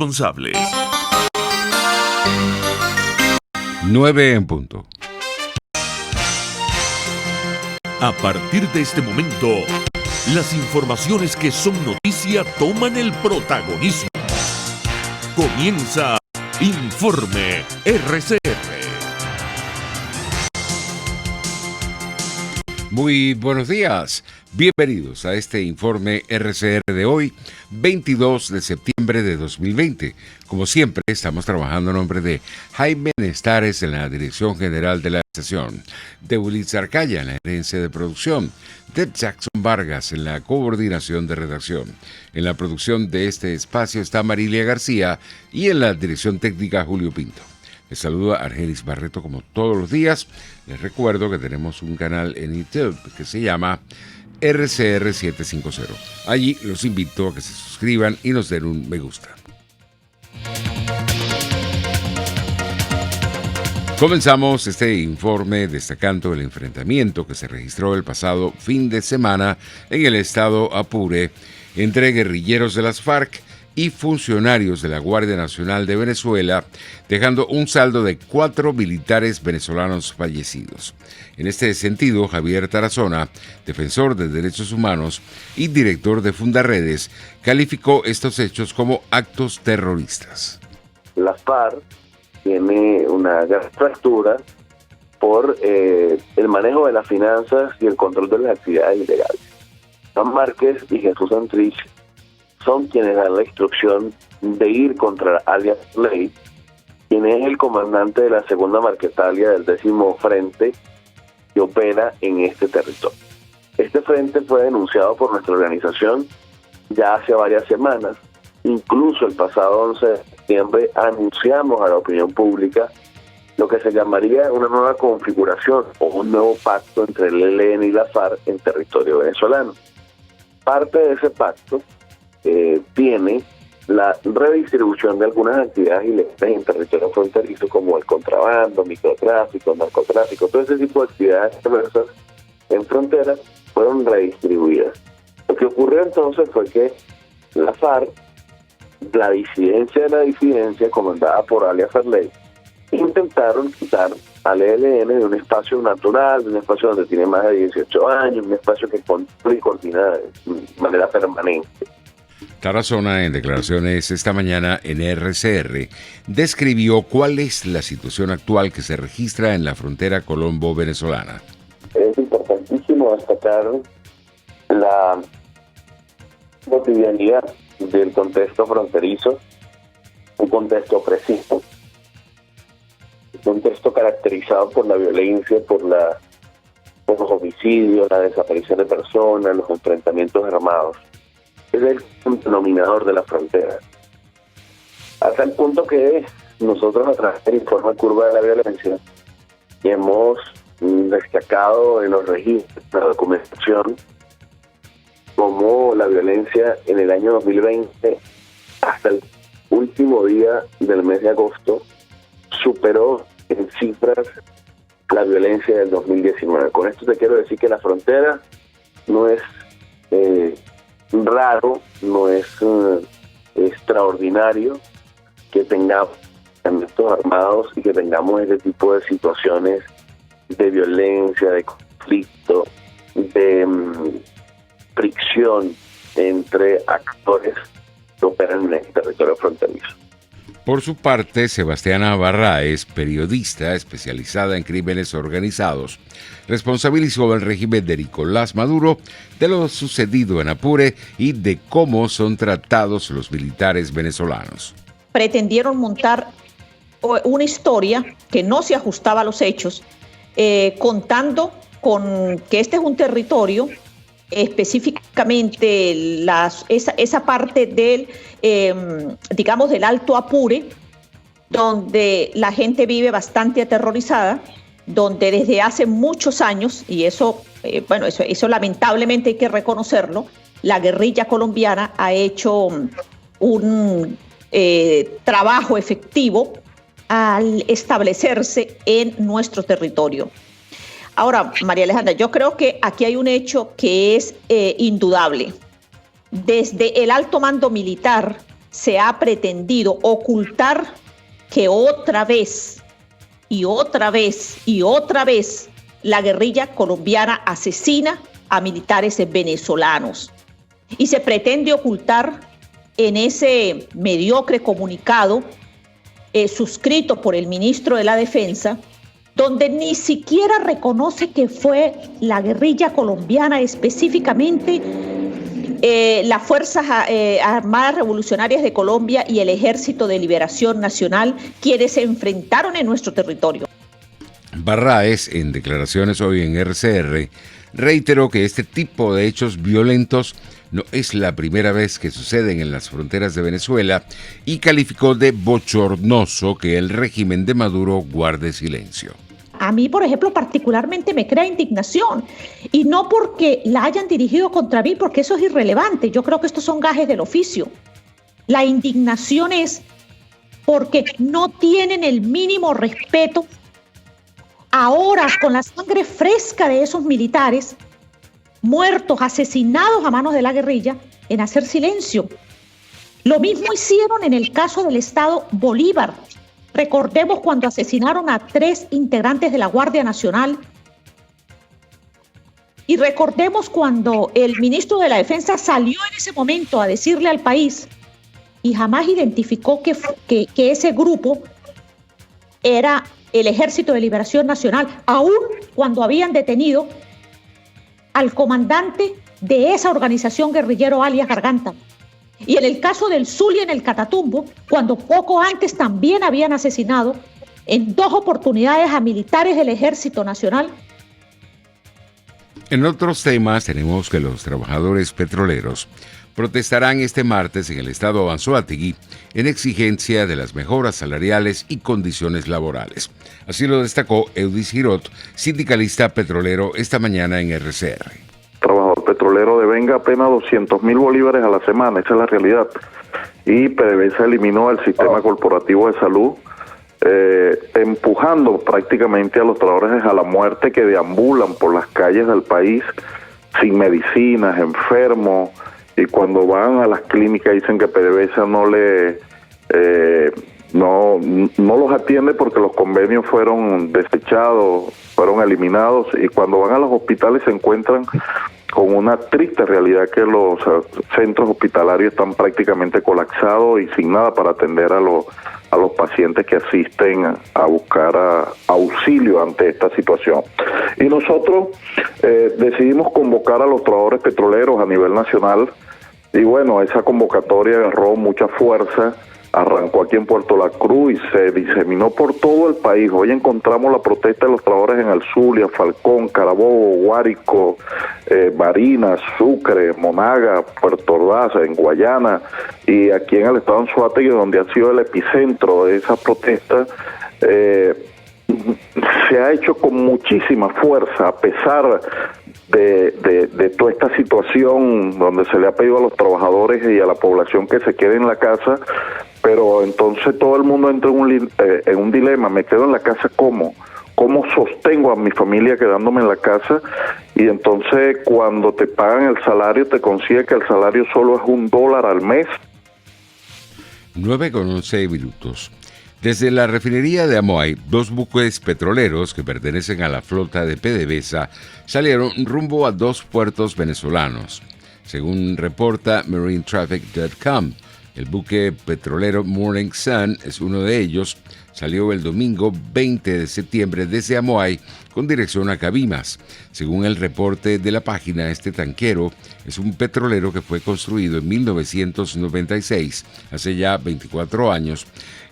responsables. 9 en punto. A partir de este momento, las informaciones que son noticia toman el protagonismo. Comienza Informe RCR. Muy buenos días. Bienvenidos a este informe RCR de hoy, 22 de septiembre de 2020. Como siempre, estamos trabajando en nombre de Jaime Nestares en la Dirección General de la Estación, de Willis Arcaya en la Gerencia de Producción, de Jackson Vargas en la Coordinación de Redacción. En la producción de este espacio está Marilia García y en la Dirección Técnica Julio Pinto. Les saluda Argenis Barreto como todos los días. Les recuerdo que tenemos un canal en YouTube que se llama RCR 750. Allí los invito a que se suscriban y nos den un me gusta. Comenzamos este informe destacando el enfrentamiento que se registró el pasado fin de semana en el estado Apure entre guerrilleros de las FARC y funcionarios de la Guardia Nacional de Venezuela, dejando un saldo de 4 militares venezolanos fallecidos. En este sentido, Javier Tarazona, defensor de derechos humanos y director de Fundaredes, calificó estos hechos como actos terroristas. La FARC tiene una gran fractura por el manejo de las finanzas y el control de las actividades ilegales. Juan Márquez y Jesús Santrich son quienes dan la instrucción de ir contra alias Ley, quien es el comandante de la segunda Marquetalia del 10º Frente que opera en este territorio. Este frente fue denunciado por nuestra organización ya hace varias semanas. Incluso el pasado 11 de septiembre anunciamos a la opinión pública lo que se llamaría una nueva configuración o un nuevo pacto entre el ELN y la FARC en territorio venezolano. Parte de ese pacto tiene la redistribución de algunas actividades ilegales en territorio fronterizo, como el contrabando, microtráfico, narcotráfico, todo ese tipo de actividades diversas en fronteras fueron redistribuidas. Lo que ocurrió entonces fue que la FARC, la disidencia de la disidencia, comandada por alias Farley, intentaron quitar al ELN de un espacio natural, de un espacio donde tiene más de 18 años, un espacio que controla y coordina de manera permanente. Tarazona, en declaraciones esta mañana en RCR, describió cuál es la situación actual que se registra en la frontera colombo-venezolana. Es importantísimo destacar la cotidianidad del contexto fronterizo, un contexto opresivo, un contexto caracterizado por la violencia, por los homicidios, la desaparición de personas, los enfrentamientos armados. Es el denominador de la frontera. Hasta el punto que nosotros, a través del informe Curva de la Violencia, hemos destacado en los registros, la documentación, como la violencia en el año 2020, hasta el último día del mes de agosto, superó en cifras la violencia del 2019. Con esto te quiero decir que la frontera no es raro, no es extraordinario que tengamos enfrentamientos armados y que tengamos ese tipo de situaciones de violencia, de conflicto, de fricción entre actores que operan en el territorio fronterizo. Por su parte, Sebastiana Barraez, periodista especializada en crímenes organizados, responsabilizó al régimen de Nicolás Maduro de lo sucedido en Apure y de cómo son tratados los militares venezolanos. Pretendieron montar una historia que no se ajustaba a los hechos, contando con que este es un territorio, específicamente esa parte del, digamos, del Alto Apure, donde la gente vive bastante aterrorizada, donde desde hace muchos años, y eso lamentablemente hay que reconocerlo, la guerrilla colombiana ha hecho un trabajo efectivo al establecerse en nuestro territorio. Ahora, María Alejandra, yo creo que aquí hay un hecho que es indudable. Desde el alto mando militar se ha pretendido ocultar que otra vez y otra vez y otra vez la guerrilla colombiana asesina a militares venezolanos. Y se pretende ocultar en ese mediocre comunicado suscrito por el ministro de la Defensa, donde ni siquiera reconoce que fue la guerrilla colombiana, específicamente las Fuerzas Armadas Revolucionarias de Colombia y el Ejército de Liberación Nacional, quienes se enfrentaron en nuestro territorio. Barraez, en declaraciones hoy en RCR, reiteró que este tipo de hechos violentos no es la primera vez que suceden en las fronteras de Venezuela y calificó de bochornoso que el régimen de Maduro guarde silencio. A mí, por ejemplo, particularmente me crea indignación, y no porque la hayan dirigido contra mí, porque eso es irrelevante. Yo creo que estos son gajes del oficio. La indignación es porque no tienen el mínimo respeto ahora, con la sangre fresca de esos militares muertos, asesinados a manos de la guerrilla, en hacer silencio. Lo mismo hicieron en el caso del Estado Bolívar. Recordemos cuando asesinaron a 3 integrantes de la Guardia Nacional, y recordemos cuando el ministro de la Defensa salió en ese momento a decirle al país y jamás identificó que ese grupo era el Ejército de Liberación Nacional, aún cuando habían detenido al comandante de esa organización guerrillero alias Garganta. Y en el caso del Zulia en el Catatumbo, cuando poco antes también habían asesinado en 2 oportunidades a militares del Ejército Nacional. En otros temas tenemos que los trabajadores petroleros protestarán este martes en el estado Anzoátegui en exigencia de las mejoras salariales y condiciones laborales. Así lo destacó Eudis Girot, sindicalista petrolero, esta mañana en RCR. Trabajador petrolero devenga apenas 200.000 bolívares a la semana, esa es la realidad. Y PDVSA eliminó el sistema corporativo de salud, empujando prácticamente a los trabajadores a la muerte, que deambulan por las calles del país sin medicinas, enfermos, y cuando van a las clínicas dicen que PDVSA no los atiende porque los convenios fueron desechados, fueron eliminados, y cuando van a los hospitales se encuentran con una triste realidad que los centros hospitalarios están prácticamente colapsados y sin nada para atender a los pacientes que asisten a buscar auxilio ante esta situación. Y nosotros decidimos convocar a los trabajadores petroleros a nivel nacional, y bueno, esa convocatoria agarró mucha fuerza, arrancó aquí en Puerto La Cruz y se diseminó por todo el país. Hoy encontramos la protesta de los trabajadores en el Zulia, Falcón, Carabobo, Guárico, Barinas, Sucre, Monaga, Puerto Ordaz, en Guayana, y aquí en el estado de Anzoátegui, donde ha sido el epicentro de esas protestas. Se ha hecho con muchísima fuerza, a pesar de toda esta situación donde se le ha pedido a los trabajadores y a la población que se quede en la casa, pero entonces todo el mundo entra en un dilema. Me quedo en la casa, ¿cómo sostengo a mi familia quedándome en la casa? Y entonces cuando te pagan el salario, te consigue que el salario solo es $1 al mes. 9:11. Desde la refinería de Amoay, 2 buques petroleros que pertenecen a la flota de PDVSA salieron rumbo a 2 puertos venezolanos. Según reporta MarineTraffic.com, el buque petrolero Morning Sun es uno de ellos. Salió el domingo 20 de septiembre desde Amoay con dirección a Cabimas. Según el reporte de la página, este tanquero es un petrolero que fue construido en 1996, hace ya 24 años,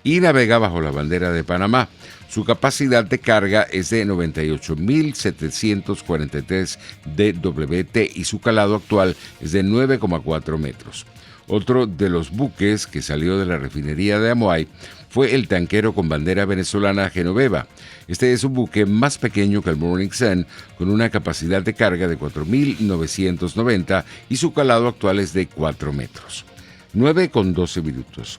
y navega bajo la bandera de Panamá. Su capacidad de carga es de 98.743 DWT y su calado actual es de 9,4 metros. Otro de los buques que salió de la refinería de Amoay fue el tanquero con bandera venezolana Genoveva. Este es un buque más pequeño que el Morning Sun, con una capacidad de carga de 4.990 y su calado actual es de 4 metros. 9:12.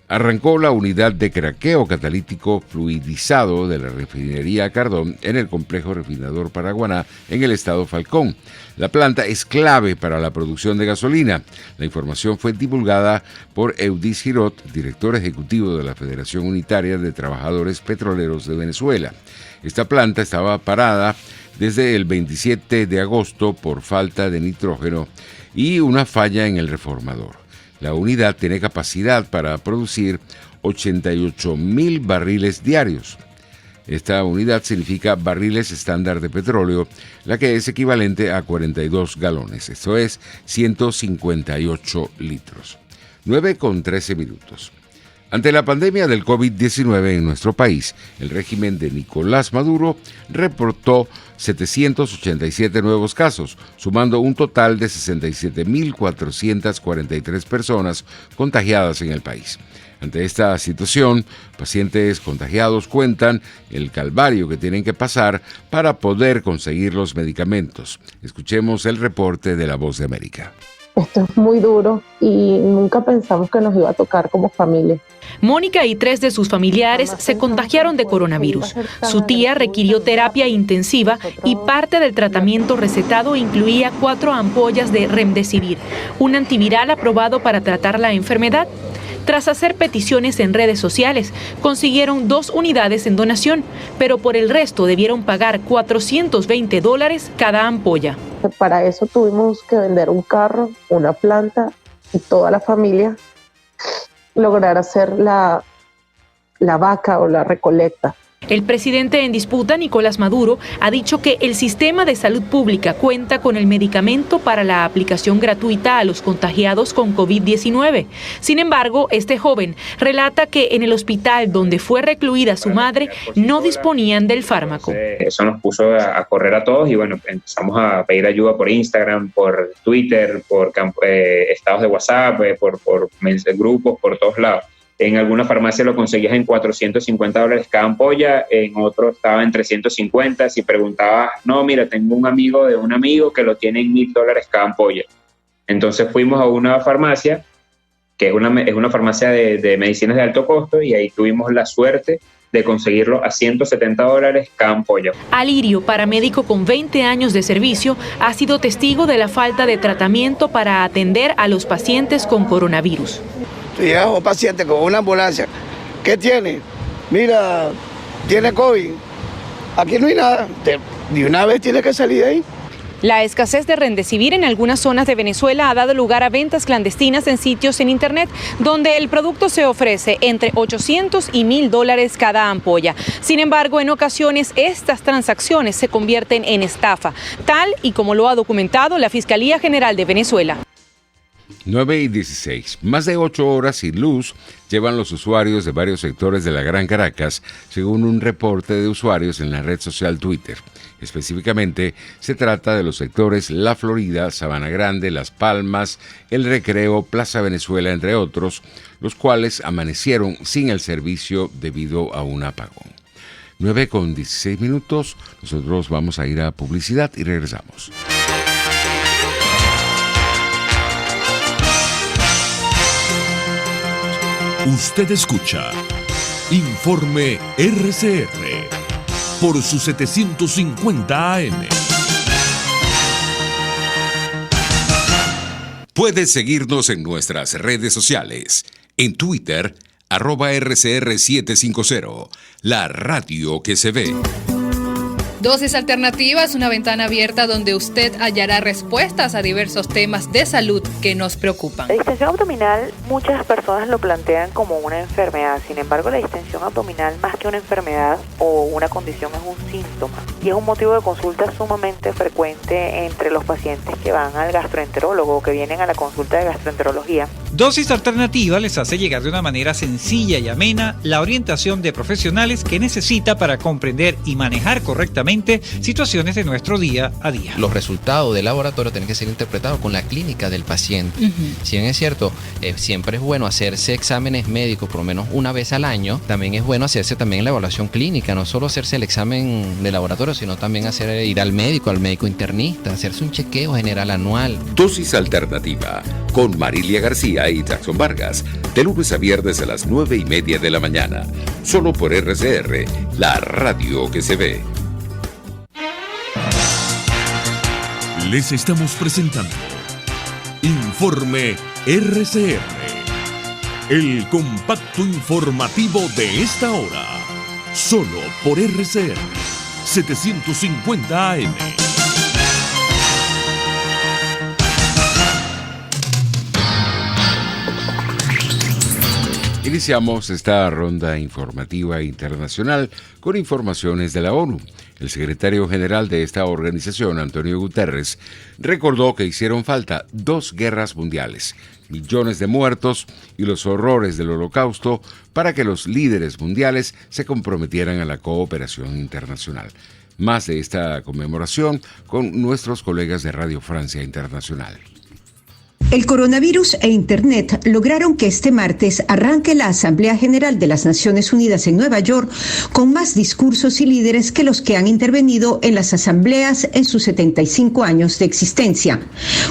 arrancó la unidad de craqueo catalítico fluidizado de la refinería Cardón en el complejo refinador Paraguaná en el estado Falcón. La planta es clave para la producción de gasolina. La información fue divulgada por Eudis Girot, director ejecutivo de la Federación Unitaria de Trabajadores Petroleros de Venezuela. Esta planta estaba parada desde el 27 de agosto por falta de nitrógeno y una falla en el reformador. La unidad tiene capacidad para producir 88,000 barriles diarios. Esta unidad significa barriles estándar de petróleo, la que es equivalente a 42 galones, esto es 158 litros. 9:13. Ante la pandemia del COVID-19 en nuestro país, el régimen de Nicolás Maduro reportó 787 nuevos casos, sumando un total de 67.443 personas contagiadas en el país. Ante esta situación, pacientes contagiados cuentan el calvario que tienen que pasar para poder conseguir los medicamentos. Escuchemos el reporte de La Voz de América. Esto es muy duro y nunca pensamos que nos iba a tocar como familia. Mónica y 3 de sus familiares se contagiaron de coronavirus. Su tía requirió terapia intensiva y parte del tratamiento recetado incluía 4 ampollas de Remdesivir, un antiviral aprobado para tratar la enfermedad. Tras hacer peticiones en redes sociales, consiguieron 2 unidades en donación, pero por el resto debieron pagar $420 cada ampolla. Para eso tuvimos que vender un carro, una planta y toda la familia lograr hacer la vaca o la recolecta. El presidente en disputa, Nicolás Maduro, ha dicho que el sistema de salud pública cuenta con el medicamento para la aplicación gratuita a los contagiados con COVID-19. Sin embargo, este joven relata que en el hospital donde fue recluida su madre no disponían del fármaco. Eso nos puso a correr a todos y bueno, empezamos a pedir ayuda por Instagram, por Twitter, por estados de WhatsApp, por grupos, por todos lados. En alguna farmacia lo conseguías en $450 cada ampolla, en otro estaba en 350. Si preguntabas, no, mira, tengo un amigo de un amigo que lo tiene en $1,000 cada ampolla. Entonces fuimos a una farmacia, que es una farmacia de medicinas de alto costo, y ahí tuvimos la suerte de conseguirlo a $170 cada ampolla. Alirio, paramédico con 20 años de servicio, ha sido testigo de la falta de tratamiento para atender a los pacientes con coronavirus. Llega un paciente con una ambulancia. ¿Qué tiene? Mira, tiene COVID. Aquí no hay nada. De una vez tiene que salir de ahí. La escasez de Remdesivir en algunas zonas de Venezuela ha dado lugar a ventas clandestinas en sitios en internet donde el producto se ofrece entre $800 y $1,000 cada ampolla. Sin embargo, en ocasiones estas transacciones se convierten en estafa, tal y como lo ha documentado la Fiscalía General de Venezuela. 9:16. Más de 8 horas sin luz llevan los usuarios de varios sectores de la Gran Caracas, según un reporte de usuarios en la red social Twitter. Específicamente, se trata de los sectores La Florida, Sabana Grande, Las Palmas, El Recreo, Plaza Venezuela, entre otros, los cuales amanecieron sin el servicio debido a un apagón. 9:16. Nosotros vamos a ir a publicidad y regresamos. Usted escucha Informe RCR por su 750 AM. Puedes seguirnos en nuestras redes sociales. En Twitter, @RCR750, la radio que se ve. Dosis Alternativas, una ventana abierta donde usted hallará respuestas a diversos temas de salud que nos preocupan. La distensión abdominal, muchas personas lo plantean como una enfermedad. Sin embargo, la distensión abdominal, más que una enfermedad o una condición, es un síntoma y es un motivo de consulta sumamente frecuente entre los pacientes que van al gastroenterólogo o que vienen a la consulta de gastroenterología. Dosis Alternativa les hace llegar de una manera sencilla y amena la orientación de profesionales que necesita para comprender y manejar correctamente situaciones de nuestro día a día. Los resultados del laboratorio tienen que ser interpretados con la clínica del paciente. Si bien es cierto, siempre es bueno hacerse exámenes médicos por lo menos una vez al año, también es bueno hacerse también la evaluación clínica, no solo hacerse el examen de laboratorio, sino también ir al médico internista, hacerse un chequeo general anual. Dosis Alternativa con Marilia García García y Jackson Vargas, de lunes a viernes a las 9:30 de la mañana, solo por RCR, la radio que se ve. Les estamos presentando Informe RCR, el compacto informativo de esta hora, solo por RCR 750 AM. Iniciamos esta ronda informativa internacional con informaciones de la ONU. El secretario general de esta organización, Antonio Guterres, recordó que hicieron falta 2 guerras mundiales, millones de muertos y los horrores del Holocausto para que los líderes mundiales se comprometieran a la cooperación internacional. Más de esta conmemoración con nuestros colegas de Radio Francia Internacional. El coronavirus e Internet lograron que este martes arranque la Asamblea General de las Naciones Unidas en Nueva York con más discursos y líderes que los que han intervenido en las asambleas en sus 75 años de existencia.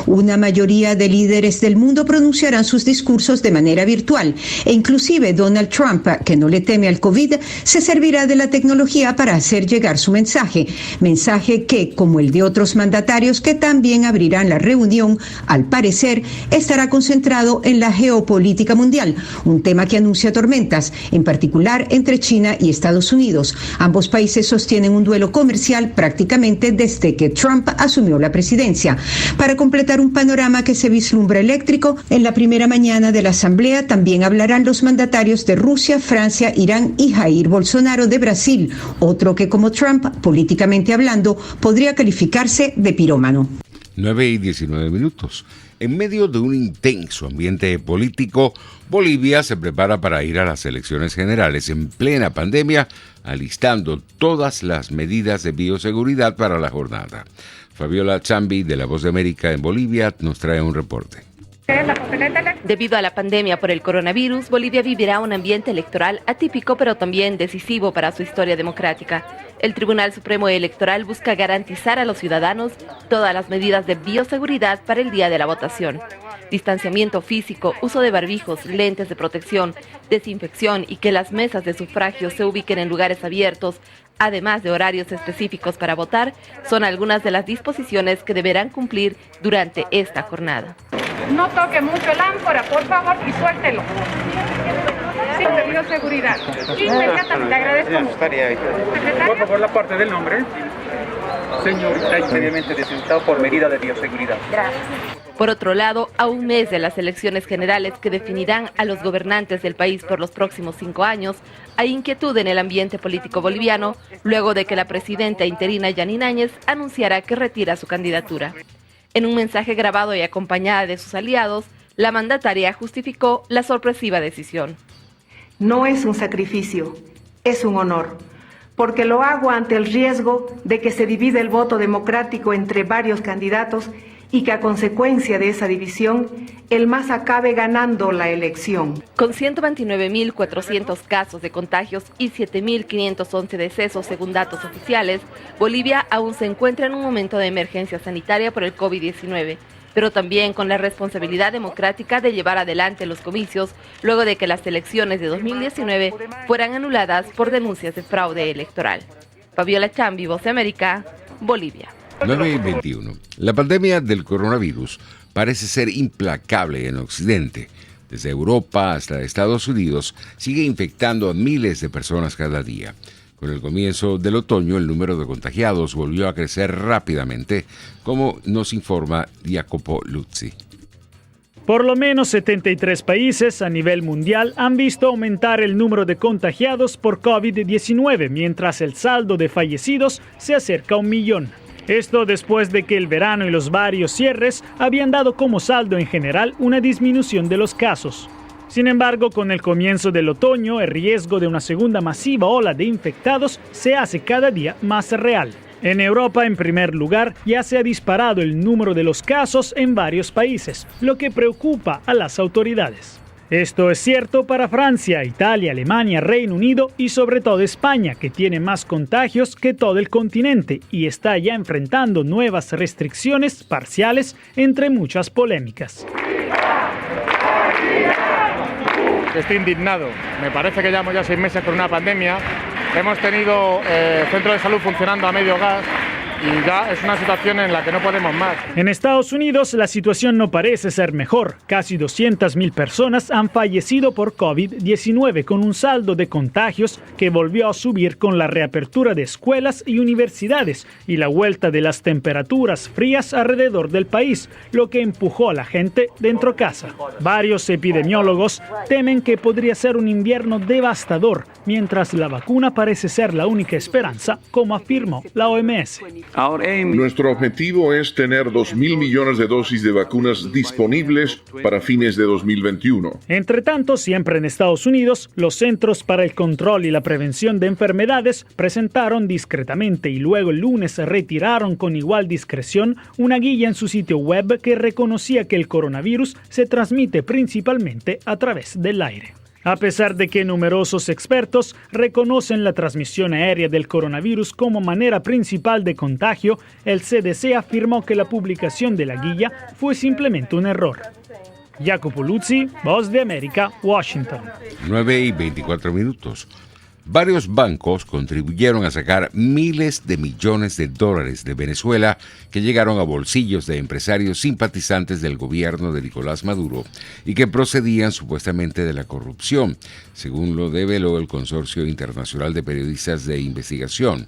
Una mayoría de líderes del mundo pronunciarán sus discursos de manera virtual e inclusive Donald Trump, que no le teme al COVID, se servirá de la tecnología para hacer llegar su mensaje que, como el de otros mandatarios que también abrirán la reunión, al parecer estará concentrado en la geopolítica mundial, un tema que anuncia tormentas, en particular entre China y Estados Unidos. Ambos países sostienen un duelo comercial prácticamente desde que Trump asumió la presidencia. Para completar un panorama que se vislumbra eléctrico, en la primera mañana de la Asamblea también hablarán los mandatarios de Rusia, Francia, Irán y Jair Bolsonaro de Brasil, otro que como Trump, políticamente hablando, podría calificarse de pirómano. 9:19. En medio de un intenso ambiente político, Bolivia se prepara para ir a las elecciones generales en plena pandemia, alistando todas las medidas de bioseguridad para la jornada. Fabiola Chambi, de La Voz de América en Bolivia, nos trae un reporte. Debido a la pandemia por el coronavirus, Bolivia vivirá un ambiente electoral atípico pero también decisivo para su historia democrática. El Tribunal Supremo Electoral busca garantizar a los ciudadanos todas las medidas de bioseguridad para el día de la votación. Distanciamiento físico, uso de barbijos, lentes de protección, desinfección y que las mesas de sufragio se ubiquen en lugares abiertos, además de horarios específicos para votar, son algunas de las disposiciones que deberán cumplir durante esta jornada. No toque mucho el áncora, por favor, y suéltelo. Sí, de bioseguridad. Inmediatamente, agradezco. Por favor, la parte del nombre. Señorita, previamente designado por medida de bioseguridad. Gracias. Por otro lado, a un mes de las elecciones generales que definirán a los gobernantes del país por los próximos 5 años, hay inquietud en el ambiente político boliviano, luego de que la presidenta interina Yanine Áñez anunciara que retira su candidatura. En un mensaje grabado y acompañada de sus aliados, la mandataria justificó la sorpresiva decisión. No es un sacrificio, es un honor, porque lo hago ante el riesgo de que se divida el voto democrático entre varios candidatos y que a consecuencia de esa división, el MAS acabe ganando la elección. Con 129.400 casos de contagios y 7.511 decesos según datos oficiales, Bolivia aún se encuentra en un momento de emergencia sanitaria por el COVID-19, pero también con la responsabilidad democrática de llevar adelante los comicios luego de que las elecciones de 2019 fueran anuladas por denuncias de fraude electoral. Fabiola Chambi, Voz de América, Bolivia. 9:21. La pandemia del coronavirus parece ser implacable en Occidente. Desde Europa hasta Estados Unidos sigue infectando a miles de personas cada día. Con el comienzo del otoño, el número de contagiados volvió a crecer rápidamente, como nos informa Jacopo Luzzi. Por lo menos 73 países a nivel mundial han visto aumentar el número de contagiados por COVID-19, mientras el saldo de fallecidos se acerca a 1 millón. Esto después de que el verano y los varios cierres habían dado como saldo en general una disminución de los casos. Sin embargo, con el comienzo del otoño, el riesgo de una segunda masiva ola de infectados se hace cada día más real. En Europa, en primer lugar, ya se ha disparado el número de los casos en varios países, lo que preocupa a las autoridades. Esto es cierto para Francia, Italia, Alemania, Reino Unido y sobre todo España, que tiene más contagios que todo el continente y está ya enfrentando nuevas restricciones parciales entre muchas polémicas. estoy indignado. Me parece que llevamos ya 6 meses con una pandemia. Hemos tenido centros de salud funcionando a medio gas y ya es una situación en la que no podemos más. En Estados Unidos la situación no parece ser mejor. Casi 200.000 personas han fallecido por COVID-19 con un saldo de contagios que volvió a subir con la reapertura de escuelas y universidades y la vuelta de las temperaturas frías alrededor del país, lo que empujó a la gente dentro de casa. Varios epidemiólogos temen que podría ser un invierno devastador, mientras la vacuna parece ser la única esperanza, como afirmó la OMS. Nuestro objetivo es tener 2.000 millones de dosis de vacunas disponibles para fines de 2021. Entre tanto, siempre en Estados Unidos, los Centros para el Control y la Prevención de Enfermedades presentaron discretamente y luego el lunes retiraron con igual discreción una guía en su sitio web que reconocía que el coronavirus se transmite principalmente a través del aire. A pesar de que numerosos expertos reconocen la transmisión aérea del coronavirus como manera principal de contagio, el CDC afirmó que la publicación de la guía fue simplemente un error. Jacopo Luzzi, Voz de América, Washington. 9:24. Varios bancos contribuyeron a sacar miles de millones de dólares de Venezuela que llegaron a bolsillos de empresarios simpatizantes del gobierno de Nicolás Maduro y que procedían supuestamente de la corrupción, según lo develó el Consorcio Internacional de Periodistas de Investigación.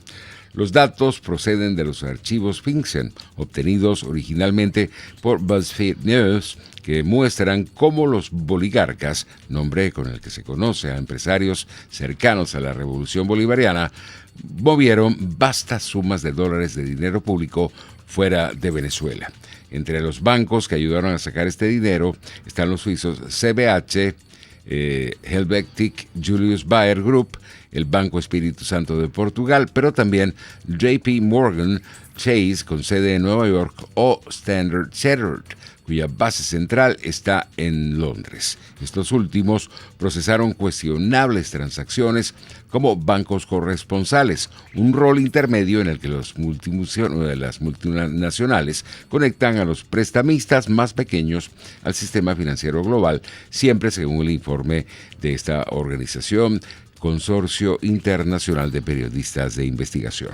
Los datos proceden de los archivos FinCEN, obtenidos originalmente por BuzzFeed News, que muestran cómo los boligarcas, nombre con el que se conoce a empresarios cercanos a la Revolución Bolivariana, movieron vastas sumas de dólares de dinero público fuera de Venezuela. Entre los bancos que ayudaron a sacar este dinero están los suizos CBH, Helvetic Julius Baer Group, el Banco Espíritu Santo de Portugal, pero también JP Morgan Chase con sede en Nueva York o Standard Chartered, cuya base central está en Londres. Estos últimos procesaron cuestionables transacciones como bancos corresponsales, un rol intermedio en el que las multinacionales conectan a los prestamistas más pequeños al sistema financiero global, siempre según el informe de esta organización, Consorcio Internacional de Periodistas de Investigación.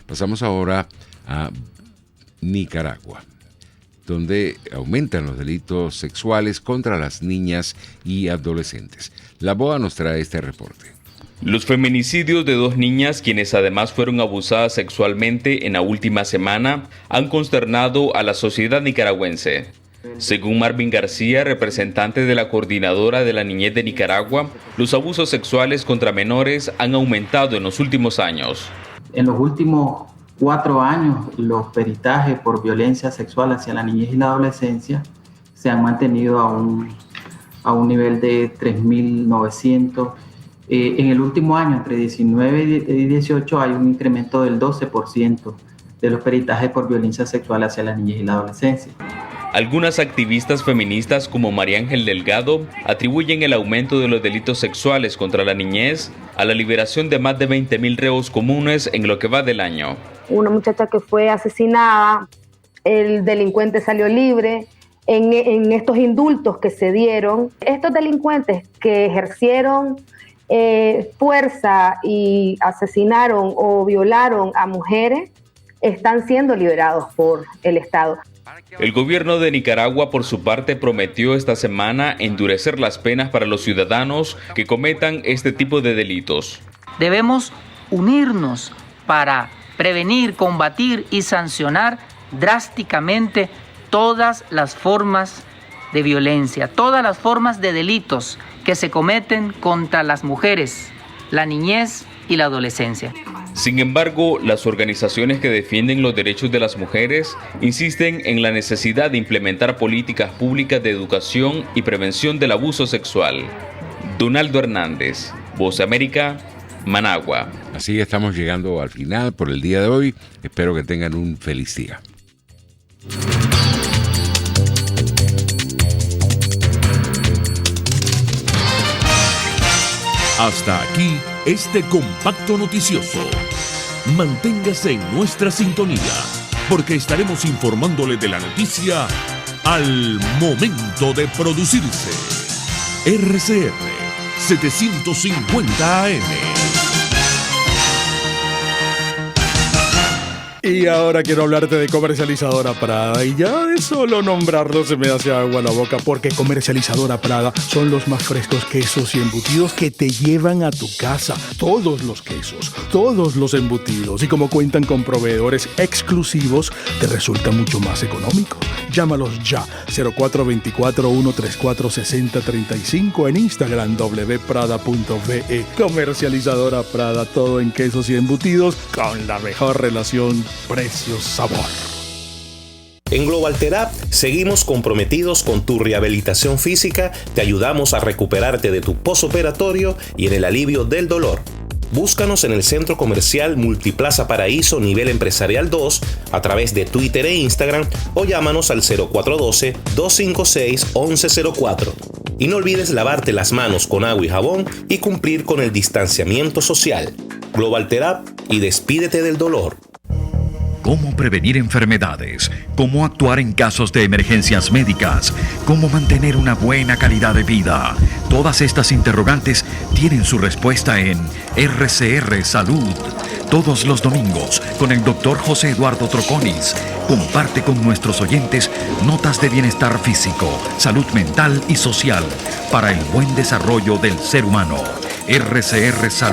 Pasamos ahora a Nicaragua, donde aumentan los delitos sexuales contra las niñas y adolescentes. La BOA nos trae este reporte. Los feminicidios de 2 niñas, quienes además fueron abusadas sexualmente en la última semana, han consternado a la sociedad nicaragüense. Según Marvin García, representante de la Coordinadora de la Niñez de Nicaragua, los abusos sexuales contra menores han aumentado en los últimos años. En los últimos 4 años, los peritajes por violencia sexual hacia la niñez y la adolescencia se han mantenido a un nivel de 3.900. En el último año, entre 19 y 18, hay un incremento del 12% de los peritajes por violencia sexual hacia la niñez y la adolescencia. Algunas activistas feministas como María Ángel Delgado atribuyen el aumento de los delitos sexuales contra la niñez a la liberación de más de 20.000 reos comunes en lo que va del año. Una muchacha que fue asesinada, el delincuente salió libre. En estos indultos que se dieron, estos delincuentes que ejercieron fuerza y asesinaron o violaron a mujeres están siendo liberados por el Estado. El gobierno de Nicaragua, por su parte, prometió esta semana endurecer las penas para los ciudadanos que cometan este tipo de delitos. Debemos unirnos para prevenir, combatir y sancionar drásticamente todas las formas de violencia, todas las formas de delitos que se cometen contra las mujeres, la niñez y la adolescencia. Sin embargo, las organizaciones que defienden los derechos de las mujeres insisten en la necesidad de implementar políticas públicas de educación y prevención del abuso sexual. Donaldo Hernández, Voz de América, Managua. Así estamos llegando al final por el día de hoy. Espero que tengan un feliz día. Hasta aquí este compacto noticioso. Manténgase en nuestra sintonía, porque estaremos informándole de la noticia al momento de producirse. RCR 750 AM. Y ahora quiero hablarte de Comercializadora Prada, y ya de solo nombrarlo se me hace agua la boca, porque Comercializadora Prada son los más frescos quesos y embutidos que te llevan a tu casa. Todos los quesos, todos los embutidos, y como cuentan con proveedores exclusivos, te resulta mucho más económico. Llámalos ya, 0424-134-6035, en Instagram wprada.ve. Comercializadora Prada, todo en quesos y embutidos con la mejor relación precio-sabor. En Global Therapy seguimos comprometidos con tu rehabilitación física, te ayudamos a recuperarte de tu posoperatorio y en el alivio del dolor. Búscanos en el Centro Comercial Multiplaza Paraíso Nivel Empresarial 2 a través de Twitter e Instagram o llámanos al 0412-256-1104. Y no olvides lavarte las manos con agua y jabón y cumplir con el distanciamiento social. Global Therapy y despídete del dolor. Cómo prevenir enfermedades, cómo actuar en casos de emergencias médicas, cómo mantener una buena calidad de vida. Todas estas interrogantes tienen su respuesta en RCR Salud. Todos los domingos con el Dr. José Eduardo Troconis. Comparte con nuestros oyentes notas de bienestar físico, salud mental y social para el buen desarrollo del ser humano. RCR Salud.